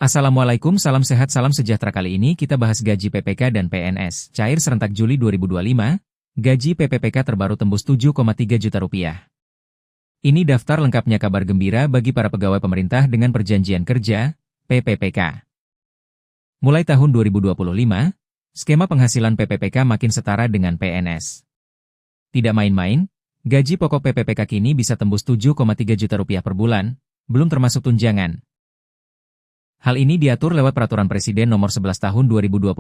Assalamualaikum, salam sehat, salam sejahtera. Kali ini kita bahas gaji PPK dan PNS. Cair serentak Juli 2025, gaji PPPK terbaru tembus 7,3 juta rupiah. Ini daftar lengkapnya kabar gembira bagi para pegawai pemerintah dengan perjanjian kerja, PPPK. Mulai tahun 2025, skema penghasilan PPPK makin setara dengan PNS. Tidak main-main, gaji pokok PPPK kini bisa tembus 7,3 juta rupiah per bulan, belum termasuk tunjangan. Hal ini diatur lewat Peraturan Presiden Nomor 11 Tahun 2024,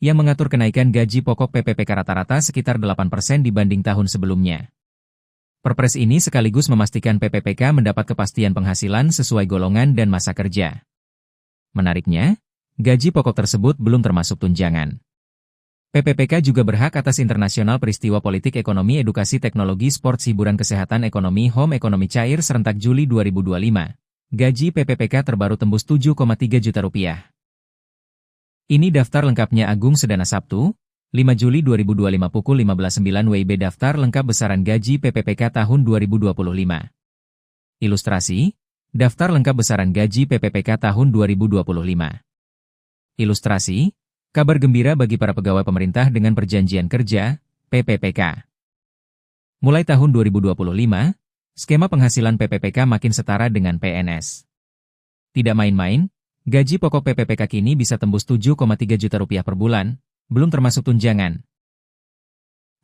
yang mengatur kenaikan gaji pokok PPPK rata-rata sekitar 8% dibanding tahun sebelumnya. Perpres ini sekaligus memastikan PPPK mendapat kepastian penghasilan sesuai golongan dan masa kerja. Menariknya, gaji pokok tersebut belum termasuk tunjangan. PPPK juga berhak atas internasional peristiwa politik, ekonomi, edukasi, teknologi, sport, hiburan, kesehatan, ekonomi, home ekonomi. Cair serentak Juli 2025. Gaji PPPK terbaru tembus 7,3 juta rupiah. Ini daftar lengkapnya Agung Sedana Sabtu, 5 Juli 2025 pukul 15.09 WIB. Daftar lengkap besaran gaji PPPK tahun 2025. Ilustrasi, daftar lengkap besaran gaji PPPK tahun 2025. Ilustrasi, kabar gembira bagi para pegawai pemerintah dengan perjanjian kerja, PPPK. Mulai tahun 2025, skema penghasilan PPPK makin setara dengan PNS. Tidak main-main, gaji pokok PPPK kini bisa tembus 7,3 juta rupiah per bulan, belum termasuk tunjangan.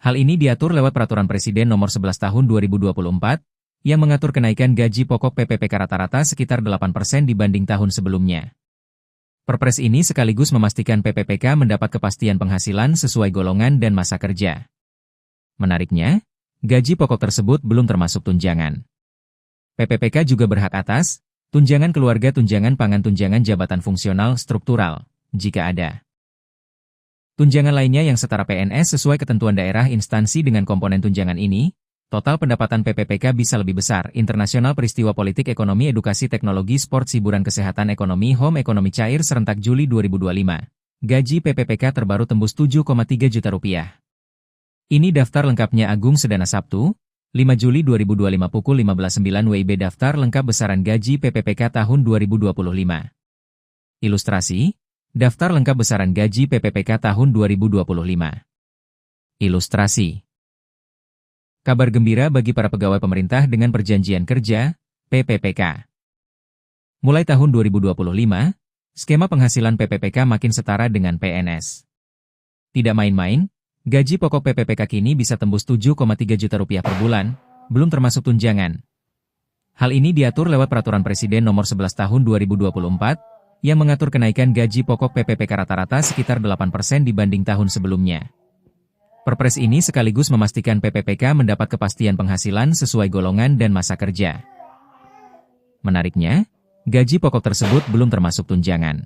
Hal ini diatur lewat Peraturan Presiden Nomor 11 Tahun 2024, yang mengatur kenaikan gaji pokok PPPK rata-rata sekitar 8% dibanding tahun sebelumnya. Perpres ini sekaligus memastikan PPPK mendapat kepastian penghasilan sesuai golongan dan masa kerja. Menariknya, gaji pokok tersebut belum termasuk tunjangan. PPPK juga berhak atas tunjangan keluarga, tunjangan pangan, tunjangan jabatan fungsional struktural, jika ada. Tunjangan lainnya yang setara PNS sesuai ketentuan daerah instansi. Dengan komponen tunjangan ini, total pendapatan PPPK bisa lebih besar. Internasional peristiwa politik, ekonomi, edukasi, teknologi, sport, hiburan, kesehatan, ekonomi, home ekonomi. Cair serentak Juli 2025. Gaji PPPK terbaru tembus 7,3 juta rupiah. Ini daftar lengkapnya Agung Sedana Sabtu, 5 Juli 2025 pukul 15.09 WIB. Daftar lengkap besaran gaji PPPK tahun 2025. Ilustrasi, daftar lengkap besaran gaji PPPK tahun 2025. Ilustrasi, kabar gembira bagi para pegawai pemerintah dengan perjanjian kerja, PPPK. Mulai tahun 2025, skema penghasilan PPPK makin setara dengan PNS. Tidak main-main, gaji pokok PPPK kini bisa tembus 7,3 juta rupiah per bulan, belum termasuk tunjangan. Hal ini diatur lewat Peraturan Presiden Nomor 11 Tahun 2024, yang mengatur kenaikan gaji pokok PPPK rata-rata sekitar 8% dibanding tahun sebelumnya. Perpres ini sekaligus memastikan PPPK mendapat kepastian penghasilan sesuai golongan dan masa kerja. Menariknya, gaji pokok tersebut belum termasuk tunjangan.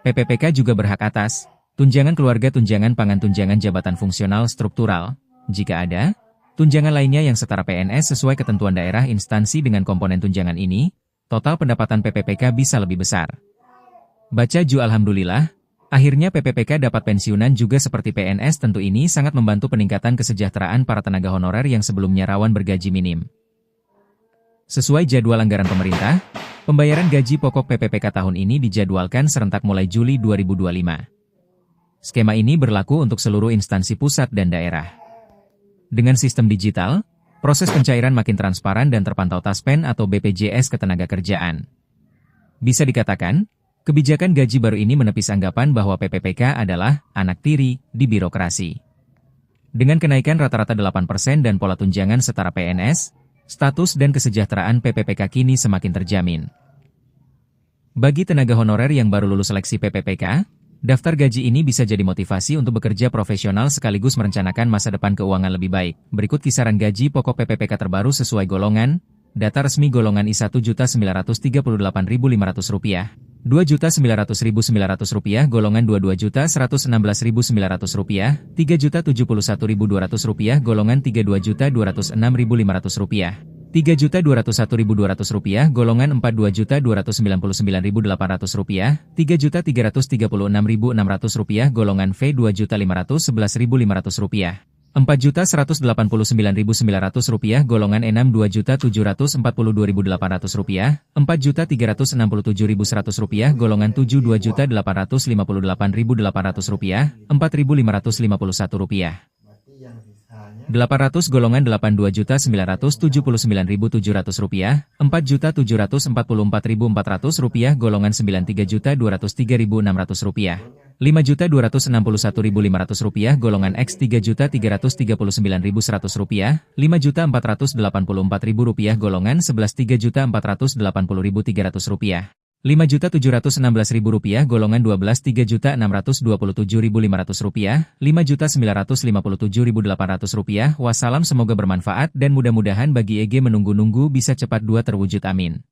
PPPK juga berhak atas tunjangan keluarga, tunjangan pangan, tunjangan jabatan fungsional struktural, jika ada. Tunjangan lainnya yang setara PNS sesuai ketentuan daerah instansi. Dengan komponen tunjangan ini, total pendapatan PPPK bisa lebih besar. Baca Ju, alhamdulillah, akhirnya PPPK dapat pensiunan juga seperti PNS. Tentu ini sangat membantu peningkatan kesejahteraan para tenaga honorer yang sebelumnya rawan bergaji minim. Sesuai jadwal anggaran pemerintah, pembayaran gaji pokok PPPK tahun ini dijadwalkan serentak mulai Juli 2025. Skema ini berlaku untuk seluruh instansi pusat dan daerah. Dengan sistem digital, proses pencairan makin transparan dan terpantau Taspen atau BPJS Ketenagakerjaan. Bisa dikatakan, kebijakan gaji baru ini menepis anggapan bahwa PPPK adalah anak tiri di birokrasi. Dengan kenaikan rata-rata 8% dan pola tunjangan setara PNS, status dan kesejahteraan PPPK kini semakin terjamin. Bagi tenaga honorer yang baru lulus seleksi PPPK, daftar gaji ini bisa jadi motivasi untuk bekerja profesional sekaligus merencanakan masa depan keuangan lebih baik. Berikut kisaran gaji pokok PPPK terbaru sesuai golongan. Data resmi golongan I1 Rp1.938.500, Rp2.900.900, golongan 2 Rp2.116.900, Rp3.071.200, golongan 3 Rp2.206.500, Rp3.201.200, golongan 4 Rp2.299.800, Rp3.336.600, golongan V Rp2.511.500. 4.189.900 rupiah, golongan E6 2.742.800 rupiah, 4.367.100 rupiah, golongan 7 2.858.800 rupiah, 4.551 rupiah. 800 golongan 82.979.700 rupiah, 4.744.400 rupiah, golongan 93.203.600 rupiah, 5.261.500 rupiah, golongan X 3.339.100 rupiah, 5.484.000 rupiah, golongan 11 3.480.300 rupiah. 5.716.000 rupiah, golongan 12 3.627.500 rupiah, 5.957.800 rupiah. Wassalam, semoga bermanfaat dan mudah-mudahan bagi EG menunggu-nunggu bisa cepat 2 terwujud, amin.